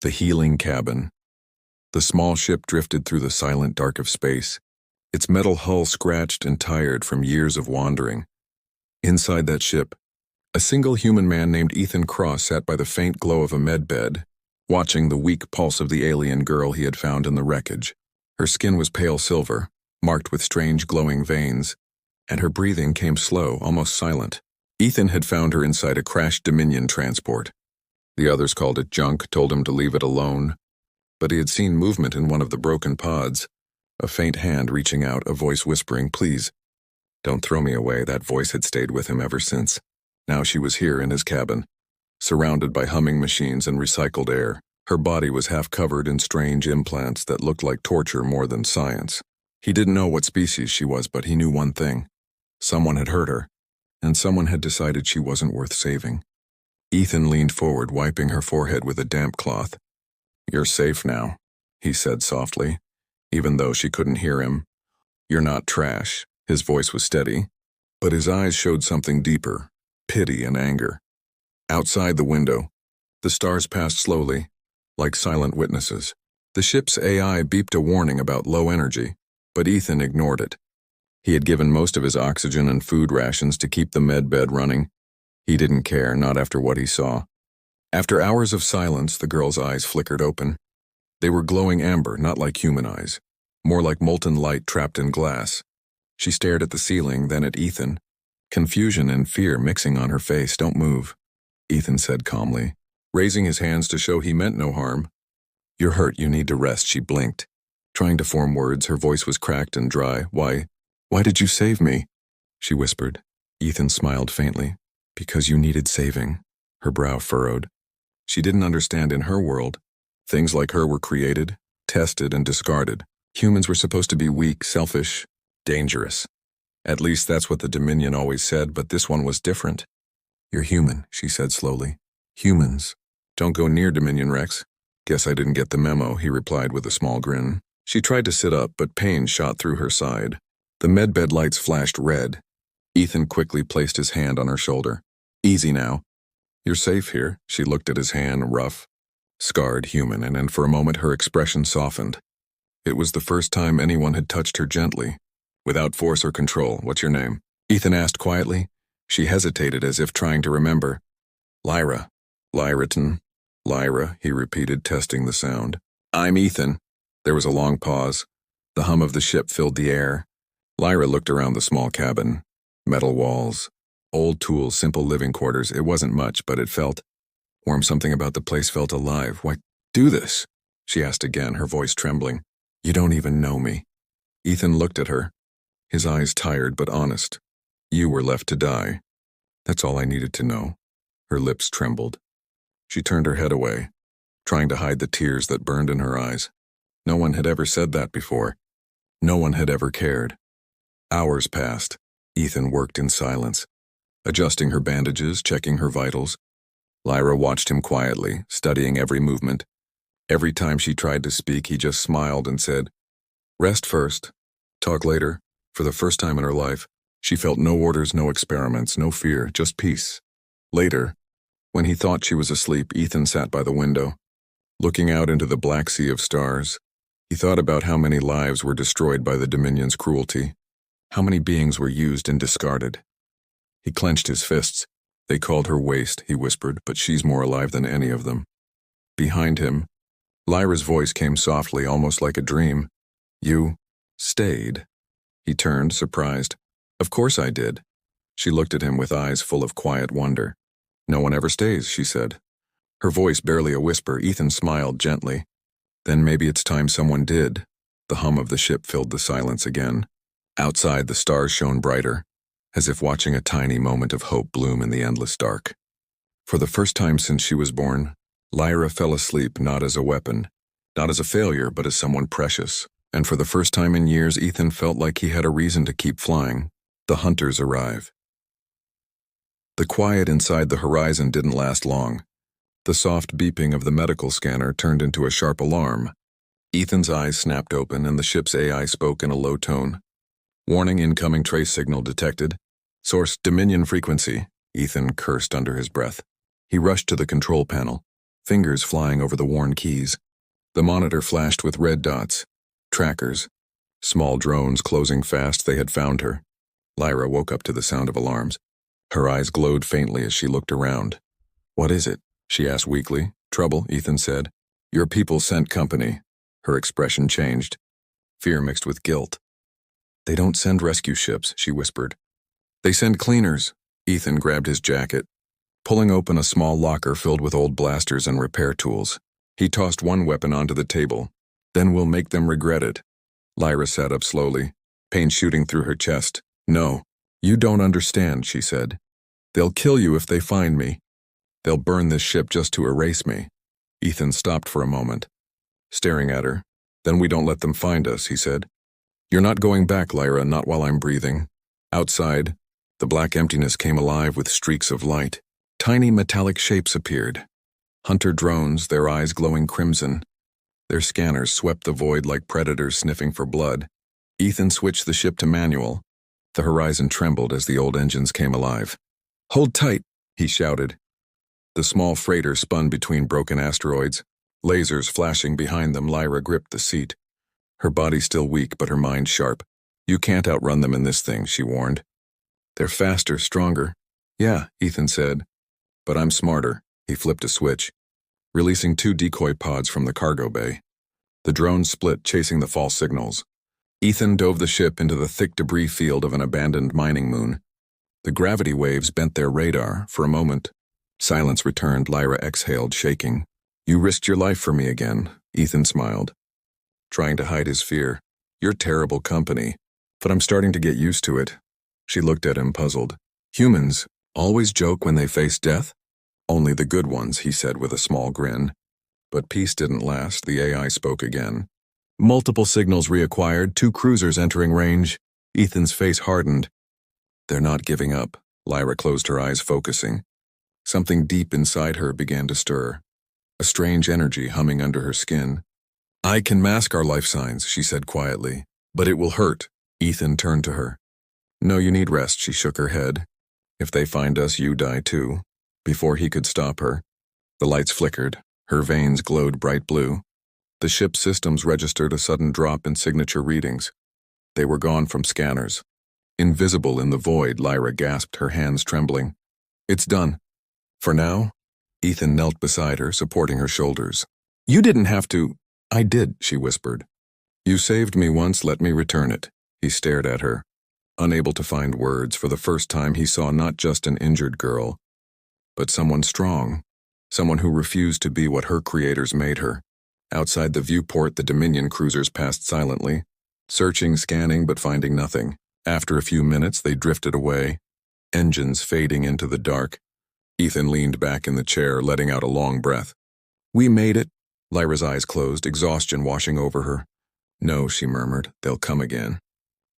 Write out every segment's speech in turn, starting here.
The healing cabin. The small ship drifted through the silent dark of space, its metal hull scratched and tired from years of wandering. Inside that ship, a single human man named Ethan Cross sat by the faint glow of a medbed, watching the weak pulse of the alien girl he had found in the wreckage. Her skin was pale silver, marked with strange glowing veins, and her breathing came slow, almost silent. Ethan had found her inside a crashed Dominion transport. The others called it junk, told him to leave it alone. But he had seen movement in one of the broken pods, a faint hand reaching out, a voice whispering, "Please, don't throw me away." That voice had stayed with him ever since. Now she was here in his cabin, surrounded by humming machines and recycled air. Her body was half covered in strange implants that looked like torture more than science. He didn't know what species she was, but he knew one thing. Someone had hurt her, and someone had decided she wasn't worth saving. Ethan leaned forward, wiping her forehead with a damp cloth. "You're safe now," he said softly, even though she couldn't hear him. "You're not trash." His voice was steady, but his eyes showed something deeper, pity and anger. Outside the window, the stars passed slowly, like silent witnesses. The ship's AI beeped a warning about low energy, but Ethan ignored it. He had given most of his oxygen and food rations to keep the medbed running. He didn't care, not after what he saw. After hours of silence, the girl's eyes flickered open. They were glowing amber, not like human eyes, more like molten light trapped in glass. She stared at the ceiling, then at Ethan, confusion and fear mixing on her face. "Don't move," Ethan said calmly, raising his hands to show he meant no harm. "You're hurt, you need to rest." She blinked, trying to form words. Her voice was cracked and dry. Why did you save me?" she whispered. Ethan smiled faintly. "Because you needed saving." Her brow furrowed. She didn't understand. In her world, things like her were created, tested, and discarded. Humans were supposed to be weak, selfish, dangerous. At least that's what the Dominion always said, but this one was different. "You're human," she said slowly. "Humans don't go near Dominion Rex." "Guess I didn't get the memo," he replied with a small grin. She tried to sit up, but pain shot through her side. The medbed lights flashed red. Ethan quickly placed his hand on her shoulder. "Easy now. You're safe here." She looked at his hand, rough, scarred, human, and then for a moment her expression softened. It was the first time anyone had touched her gently, without force or control. "What's your name?" Ethan asked quietly. She hesitated as if trying to remember. "Lyra." "Lyraton." "Lyra," he repeated, testing the sound. "I'm Ethan." There was a long pause. The hum of the ship filled the air. Lyra looked around the small cabin. Metal walls, old tools, simple living quarters. It wasn't much, but it felt warm. Something about the place felt alive. "Why do this?" she asked again, her voice trembling. "You don't even know me." Ethan looked at her, his eyes tired but honest. "You were left to die. That's all I needed to know." Her lips trembled. She turned her head away, trying to hide the tears that burned in her eyes. No one had ever said that before. No one had ever cared. Hours passed. Ethan worked in silence, adjusting her bandages, checking her vitals. Lyra watched him quietly, studying every movement. Every time she tried to speak, he just smiled and said, "Rest first. Talk later." For the first time in her life, she felt no orders, no experiments, no fear, just peace. Later, when he thought she was asleep, Ethan sat by the window, looking out into the black sea of stars. He thought about how many lives were destroyed by the Dominion's cruelty. How many beings were used and discarded? He clenched his fists. "They called her waste," he whispered, "but she's more alive than any of them." Behind him, Lyra's voice came softly, almost like a dream. "You stayed." He turned, surprised. "Of course I did." She looked at him with eyes full of quiet wonder. "No one ever stays," she said. Her voice barely a whisper. Ethan smiled gently. "Then maybe it's time someone did." The hum of the ship filled the silence again. Outside, the stars shone brighter, as if watching a tiny moment of hope bloom in the endless dark. For the first time since she was born, Lyra fell asleep not as a weapon, not as a failure, but as someone precious. And for the first time in years, Ethan felt like he had a reason to keep flying. The hunters arrive. The quiet inside the horizon didn't last long. The soft beeping of the medical scanner turned into a sharp alarm. Ethan's eyes snapped open and the ship's AI spoke in a low tone. "Warning, incoming trace signal detected. Source Dominion frequency." Ethan cursed under his breath. He rushed to the control panel, fingers flying over the worn keys. The monitor flashed with red dots. Trackers. Small drones closing fast. They had found her. Lyra woke up to the sound of alarms. Her eyes glowed faintly as she looked around. "What is it?" she asked weakly. "Trouble," Ethan said. "Your people sent company." Her expression changed. Fear mixed with guilt. "They don't send rescue ships," she whispered. "They send cleaners." Ethan grabbed his jacket, pulling open a small locker filled with old blasters and repair tools. He tossed one weapon onto the table. "Then we'll make them regret it." Lyra sat up slowly, pain shooting through her chest. "No, you don't understand," she said. "They'll kill you if they find me. They'll burn this ship just to erase me." Ethan stopped for a moment, staring at her. "Then we don't let them find us," he said. "You're not going back, Lyra, not while I'm breathing." Outside, the black emptiness came alive with streaks of light. Tiny metallic shapes appeared. Hunter drones, their eyes glowing crimson. Their scanners swept the void like predators sniffing for blood. Ethan switched the ship to manual. The horizon trembled as the old engines came alive. "Hold tight," he shouted. The small freighter spun between broken asteroids. Lasers flashing behind them, Lyra gripped the seat. Her body still weak, but her mind sharp. "You can't outrun them in this thing," she warned. "They're faster, stronger." "Yeah," Ethan said. "But I'm smarter." He flipped a switch, releasing 2 decoy pods from the cargo bay. The drones split, chasing the false signals. Ethan dove the ship into the thick debris field of an abandoned mining moon. The gravity waves bent their radar. For a moment, silence returned. Lyra exhaled, shaking. "You risked your life for me again," Ethan smiled, trying to hide his fear. "You're terrible company, but I'm starting to get used to it." She looked at him, puzzled. "Humans always joke when they face death?" "Only the good ones," he said with a small grin. But peace didn't last. The AI spoke again. Multiple signals reacquired, 2 cruisers entering range. Ethan's face hardened. "They're not giving up." Lyra closed her eyes, focusing. Something deep inside her began to stir, a strange energy humming under her skin. "I can mask our life signs," she said quietly, "but it will hurt." Ethan turned to her. "No, you need rest," she shook her head. "If they find us, you die too." Before he could stop her, the lights flickered. Her veins glowed bright blue. The ship's systems registered a sudden drop in signature readings. They were gone from scanners. Invisible in the void, Lyra gasped, her hands trembling. "It's done. For now." Ethan knelt beside her, supporting her shoulders. "You didn't have to." "I did," she whispered. "You saved me once, let me return it." He stared at her, unable to find words. For the first time he saw not just an injured girl, but someone strong, someone who refused to be what her creators made her. Outside the viewport, the Dominion cruisers passed silently, searching, scanning, but finding nothing. After a few minutes, they drifted away, engines fading into the dark. Ethan leaned back in the chair, letting out a long breath. "We made it." Lyra's eyes closed, exhaustion washing over her. "No," she murmured, "they'll come again."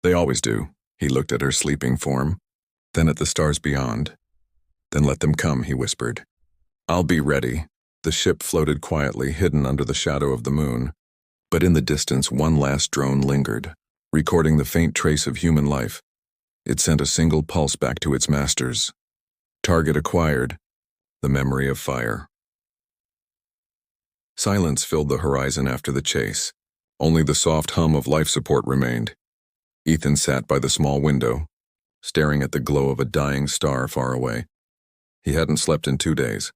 "They always do." He looked at her sleeping form, then at the stars beyond. "Then let them come," he whispered. "I'll be ready." The ship floated quietly, hidden under the shadow of the moon. But in the distance, one last drone lingered, recording the faint trace of human life. It sent a single pulse back to its masters. Target acquired. The memory of fire. Silence filled the horizon after the chase. Only the soft hum of life support remained. Ethan sat by the small window, staring at the glow of a dying star far away. He hadn't slept in 2 days.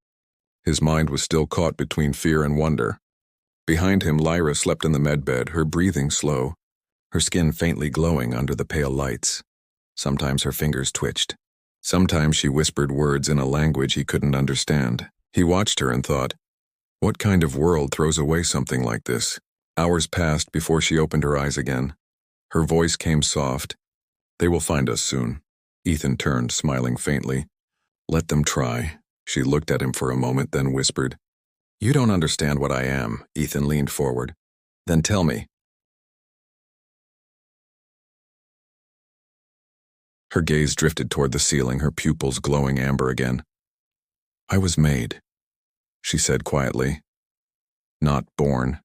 His mind was still caught between fear and wonder. Behind him, Lyra slept in the medbed, her breathing slow, her skin faintly glowing under the pale lights. Sometimes her fingers twitched. Sometimes she whispered words in a language he couldn't understand. He watched her and thought, what kind of world throws away something like this? Hours passed before she opened her eyes again. Her voice came soft. "They will find us soon." Ethan turned, smiling faintly. "Let them try." She looked at him for a moment, then whispered, "You don't understand what I am." Ethan leaned forward. "Then tell me." Her gaze drifted toward the ceiling, her pupils glowing amber again. "I was made," she said quietly. "Not born."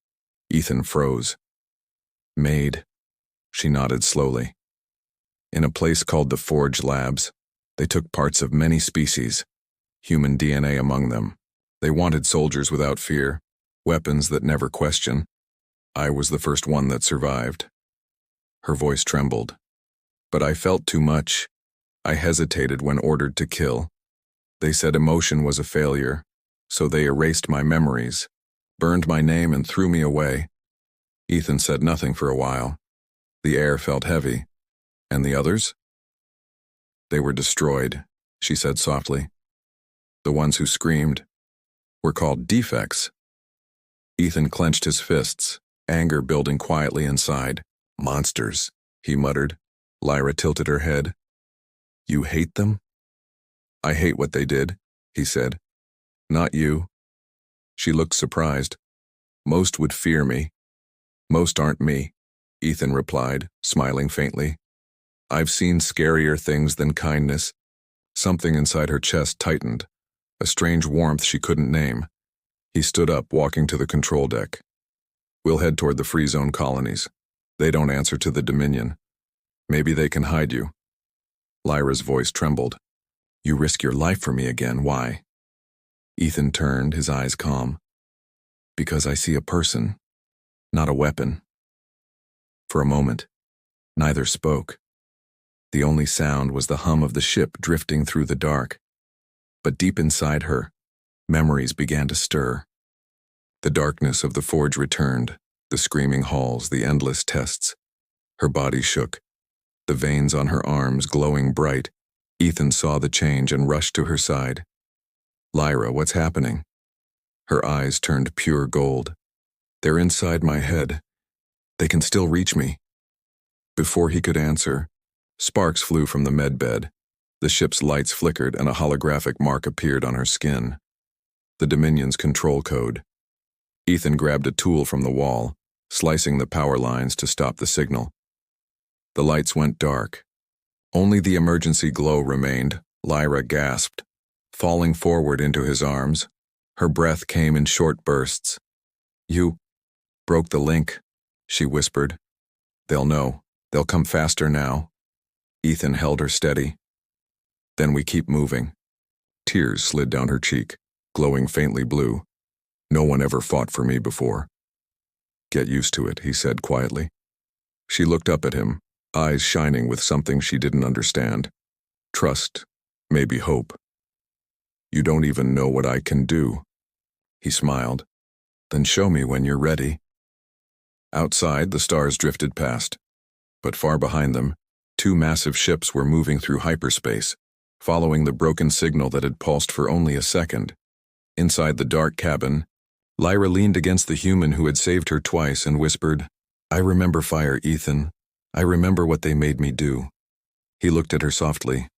Ethan froze. "Made." She nodded slowly. "In a place called the Forge Labs, they took parts of many species, human DNA among them. They wanted soldiers without fear, weapons that never question. I was the first one that survived. Her voice trembled. But I felt too much. I hesitated when ordered to kill. They said emotion was a failure, so they erased my memories, burned my name and threw me away. Ethan said nothing for a while. The air felt heavy. And the others? They were destroyed, she said softly. The ones who screamed were called defects. Ethan clenched his fists, anger building quietly inside. Monsters, he muttered. Lyra tilted her head. You hate them? I hate what they did, he said. Not you. She looked surprised. Most would fear me. Most aren't me, Ethan replied, smiling faintly. I've seen scarier things than kindness. Something inside her chest tightened, a strange warmth she couldn't name. He stood up, walking to the control deck. We'll head toward the free zone colonies. They don't answer to the Dominion. Maybe they can hide you. Lyra's voice trembled. You risk your life for me again, why? Ethan turned, his eyes calm. Because I see a person, not a weapon. For a moment, neither spoke. The only sound was the hum of the ship drifting through the dark. But deep inside her, memories began to stir. The darkness of the forge returned, the screaming halls, the endless tests. Her body shook, the veins on her arms glowing bright. Ethan saw the change and rushed to her side. Lyra, what's happening? Her eyes turned pure gold. They're inside my head. They can still reach me. Before he could answer, sparks flew from the medbed. The ship's lights flickered and a holographic mark appeared on her skin. The Dominion's control code. Ethan grabbed a tool from the wall, slicing the power lines to stop the signal. The lights went dark. Only the emergency glow remained. Lyra gasped, falling forward into his arms. Her breath came in short bursts. You broke the link, she whispered. They'll know. They'll come faster now. Ethan held her steady. Then we keep moving. Tears slid down her cheek, glowing faintly blue. No one ever fought for me before. Get used to it, he said quietly. She looked up at him, eyes shining with something she didn't understand. Trust, maybe hope. You don't even know what I can do. He smiled. Then show me when you're ready. Outside, the stars drifted past. But far behind them, two massive ships were moving through hyperspace, following the broken signal that had pulsed for only a second. Inside the dark cabin, Lyra leaned against the human who had saved her twice and whispered, I remember fire, Ethan. I remember what they made me do. He looked at her softly.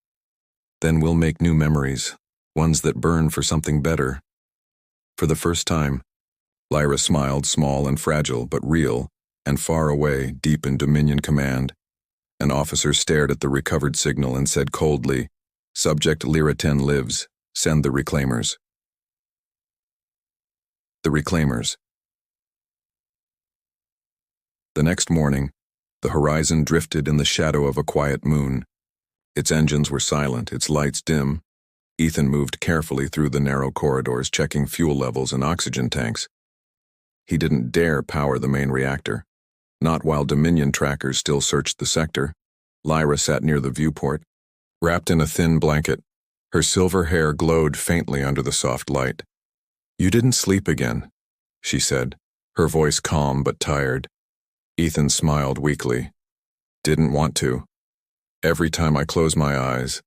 Then we'll make new memories, ones that burn for something better. For the first time, Lyra smiled, small and fragile, but real, and far away, deep in Dominion command. An officer stared at the recovered signal and said coldly, Subject Lyra 10 lives. Send the reclaimers. The reclaimers. The next morning, the horizon drifted in the shadow of a quiet moon. Its engines were silent, its lights dim. Ethan moved carefully through the narrow corridors, checking fuel levels and oxygen tanks. He didn't dare power the main reactor, not while Dominion trackers still searched the sector. Lyra sat near the viewport, wrapped in a thin blanket. Her silver hair glowed faintly under the soft light. You didn't sleep again, she said, her voice calm but tired. Ethan smiled weakly. Didn't want to. Every time I close my eyes,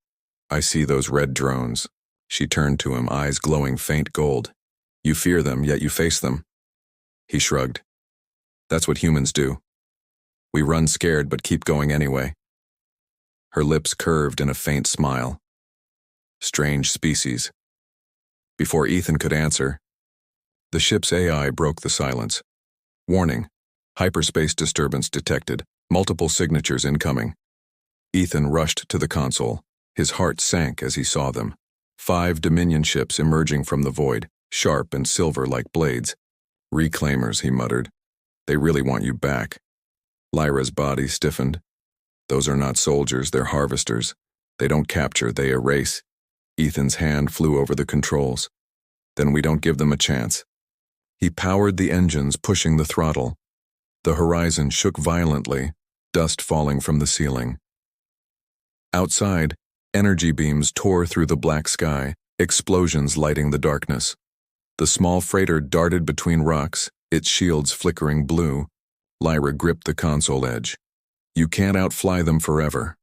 I see those red drones. She turned to him, eyes glowing faint gold. You fear them, yet you face them. He shrugged. That's what humans do. We run scared but keep going anyway. Her lips curved in a faint smile. Strange species. Before Ethan could answer, the ship's AI broke the silence. Warning. Hyperspace disturbance detected. Multiple signatures incoming. Ethan rushed to the console. His heart sank as he saw them. 5 Dominion ships emerging from the void, sharp and silver like blades. Reclaimers, he muttered. They really want you back. Lyra's body stiffened. Those are not soldiers, they're harvesters. They don't capture, they erase. Ethan's hand flew over the controls. Then we don't give them a chance. He powered the engines, pushing the throttle. The horizon shook violently, dust falling from the ceiling. Outside, energy beams tore through the black sky, explosions lighting the darkness. The small freighter darted between rocks, its shields flickering blue. Lyra gripped the console edge. You can't outfly them forever.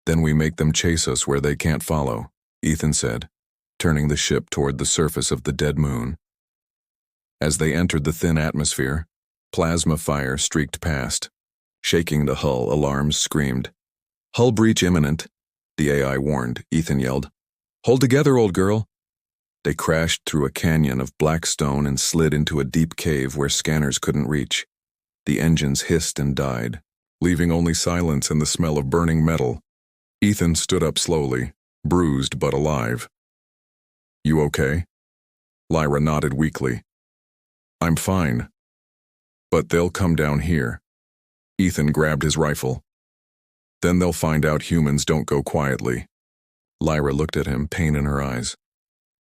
Then we make them chase us where they can't follow, Ethan said, turning the ship toward the surface of the dead moon. As they entered the thin atmosphere, plasma fire streaked past. Shaking the hull, alarms screamed. Hull breach imminent, the AI warned, Ethan yelled. Hold together, old girl. They crashed through a canyon of black stone and slid into a deep cave where scanners couldn't reach. The engines hissed and died, leaving only silence and the smell of burning metal. Ethan stood up slowly, bruised but alive. You okay? Lyra nodded weakly. I'm fine. But they'll come down here. Ethan grabbed his rifle. Then they'll find out humans don't go quietly. Lyra looked at him, pain in her eyes.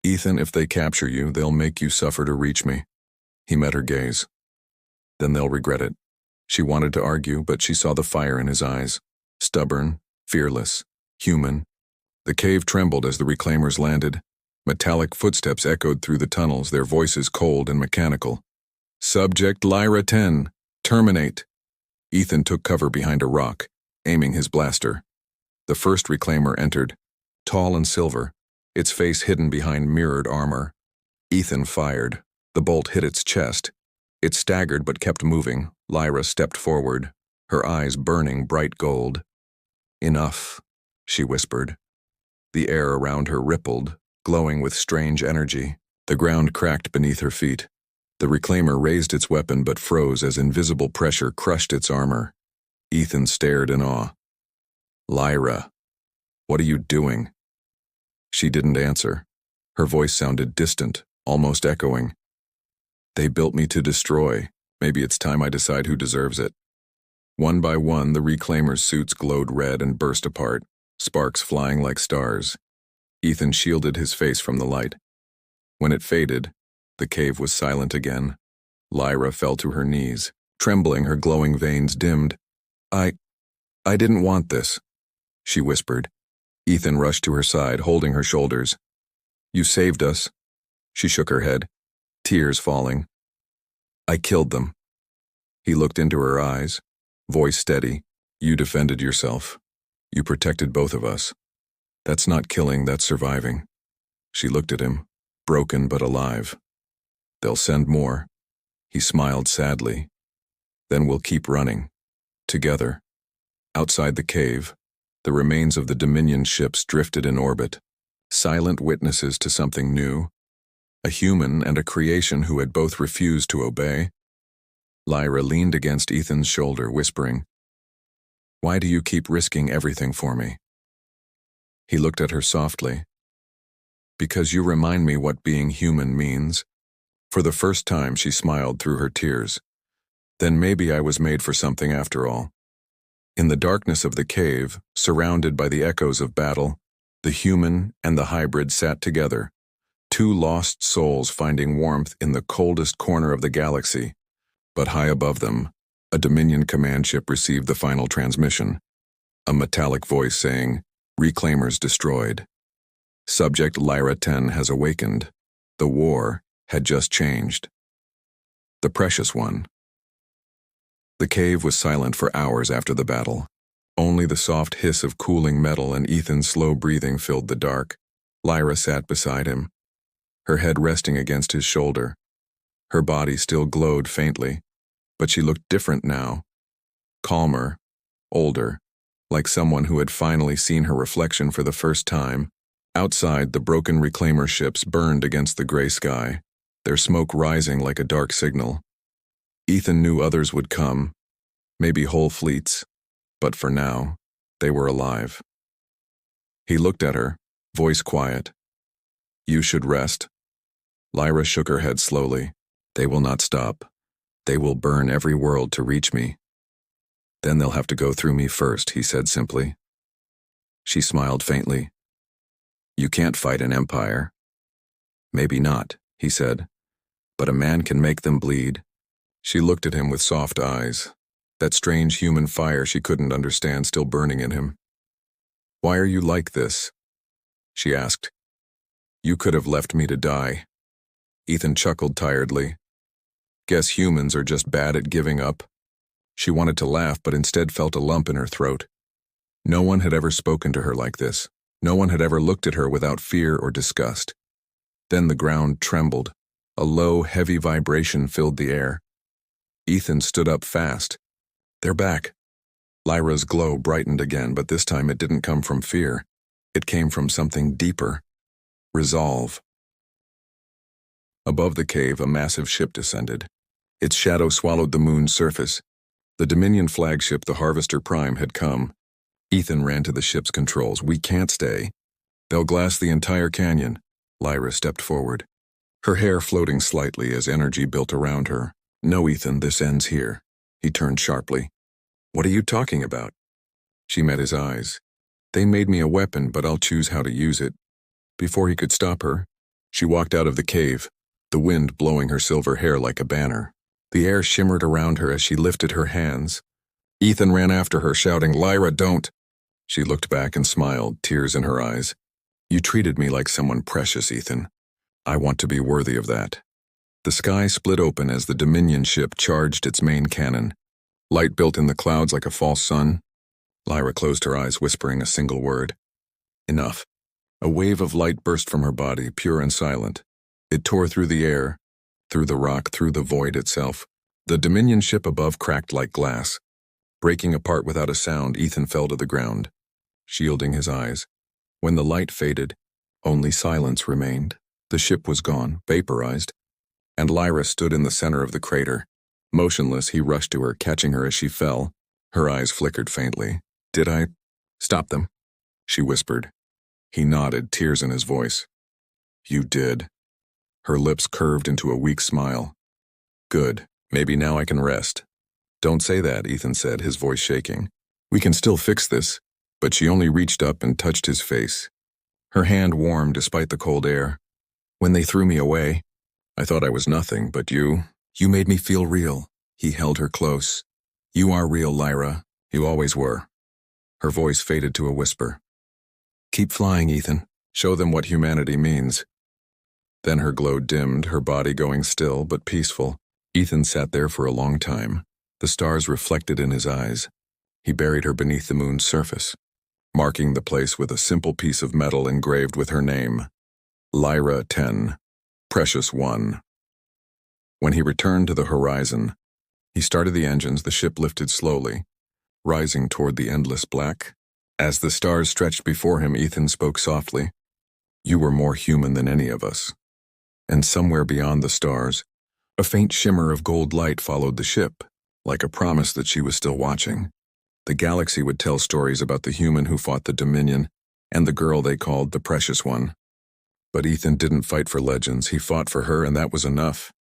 Ethan, if they capture you, they'll make you suffer to reach me. He met her gaze. Then they'll regret it. She wanted to argue, but she saw the fire in his eyes. Stubborn, fearless, human. The cave trembled as the reclaimers landed. Metallic footsteps echoed through the tunnels, their voices cold and mechanical. Subject Lyra 10, terminate. Ethan took cover behind a rock, aiming his blaster. The first reclaimer entered, tall and silver, its face hidden behind mirrored armor. Ethan fired. The bolt hit its chest. It staggered but kept moving. Lyra stepped forward, her eyes burning bright gold. Enough, she whispered. The air around her rippled, glowing with strange energy. The ground cracked beneath her feet. The reclaimer raised its weapon but froze as invisible pressure crushed its armor. Ethan stared in awe. Lyra, what are you doing? She didn't answer. Her voice sounded distant, almost echoing. They built me to destroy. Maybe it's time I decide who deserves it. One by one, the reclaimers' suits glowed red and burst apart, sparks flying like stars. Ethan shielded his face from the light. When it faded, the cave was silent again. Lyra fell to her knees, trembling, her glowing veins dimmed. I didn't want this, she whispered. Ethan rushed to her side, holding her shoulders. You saved us. She shook her head, tears falling. I killed them. He looked into her eyes, voice steady. You defended yourself. You protected both of us. That's not killing, that's surviving. She looked at him, broken but alive. They'll send more. He smiled sadly. Then we'll keep running. Together. Outside the cave, the remains of the Dominion ships drifted in orbit, silent witnesses to something new. A human and a creation who had both refused to obey. Lyra leaned against Ethan's shoulder, whispering, Why do you keep risking everything for me? He looked at her softly. Because you remind me what being human means. For the first time, she smiled through her tears. Then maybe I was made for something after all. In the darkness of the cave, surrounded by the echoes of battle, the human and the hybrid sat together, two lost souls finding warmth in the coldest corner of the galaxy. But high above them, a Dominion command ship received the final transmission, a metallic voice saying, Reclaimers destroyed. Subject Lyra 10 has awakened. The war had just changed. The precious one. The cave was silent for hours after the battle. Only the soft hiss of cooling metal and Ethan's slow breathing filled the dark. Lyra sat beside him, her head resting against his shoulder. Her body still glowed faintly, but she looked different now. Calmer, older, like someone who had finally seen her reflection for the first time. Outside, the broken reclaimer ships burned against the gray sky, their smoke rising like a dark signal. Ethan knew others would come, maybe whole fleets, but for now, they were alive. He looked at her, voice quiet. You should rest. Lyra shook her head slowly. They will not stop. They will burn every world to reach me. Then they'll have to go through me first, he said simply. She smiled faintly. You can't fight an empire. Maybe not, he said, but a man can make them bleed. She looked at him with soft eyes, that strange human fire she couldn't understand still burning in him. Why are you like this? She asked. You could have left me to die. Ethan chuckled tiredly. Guess humans are just bad at giving up. She wanted to laugh, but instead felt a lump in her throat. No one had ever spoken to her like this. No one had ever looked at her without fear or disgust. Then the ground trembled. A low, heavy vibration filled the air. Ethan stood up fast. They're back. Lyra's glow brightened again, but this time it didn't come from fear. It came from something deeper. Resolve. Above the cave, a massive ship descended. Its shadow swallowed the moon's surface. The Dominion flagship, the Harvester Prime, had come. Ethan ran to the ship's controls. We can't stay. They'll glass the entire canyon. Lyra stepped forward, her hair floating slightly as energy built around her. No, Ethan, this ends here. He turned sharply. What are you talking about? She met his eyes. They made me a weapon, but I'll choose how to use it. Before he could stop her, she walked out of the cave, the wind blowing her silver hair like a banner. The air shimmered around her as she lifted her hands. Ethan ran after her, shouting, Lyra, don't! She looked back and smiled, tears in her eyes. You treated me like someone precious, Ethan. I want to be worthy of that. The sky split open as the Dominion ship charged its main cannon. Light built in the clouds like a false sun. Lyra closed her eyes, whispering a single word. Enough. A wave of light burst from her body, pure and silent. It tore through the air, through the rock, through the void itself. The Dominion ship above cracked like glass. Breaking apart without a sound, Ethan fell to the ground, shielding his eyes. When the light faded, only silence remained. The ship was gone, vaporized, and Lyra stood in the center of the crater. Motionless, he rushed to her, catching her as she fell. Her eyes flickered faintly. Did I stop them? She whispered. He nodded, tears in his voice. You did. Her lips curved into a weak smile. Good. Maybe now I can rest. Don't say that, Ethan said, his voice shaking. We can still fix this. But she only reached up and touched his face. Her hand warmed despite the cold air. When they threw me away, I thought I was nothing, but you made me feel real. He held her close. You are real, Lyra. You always were. Her voice faded to a whisper. Keep flying, Ethan. Show them what humanity means. Then her glow dimmed, her body going still but peaceful. Ethan sat there for a long time. The stars reflected in his eyes. He buried her beneath the moon's surface, marking the place with a simple piece of metal engraved with her name. Lyra 10, Precious 1. When he returned to the horizon, he started the engines. The ship lifted slowly, rising toward the endless black. As the stars stretched before him, Ethan spoke softly. You were more human than any of us. And somewhere beyond the stars, a faint shimmer of gold light followed the ship, like a promise that she was still watching. The galaxy would tell stories about the human who fought the Dominion and the girl they called the Precious One. But Ethan didn't fight for legends. He fought for her, and that was enough.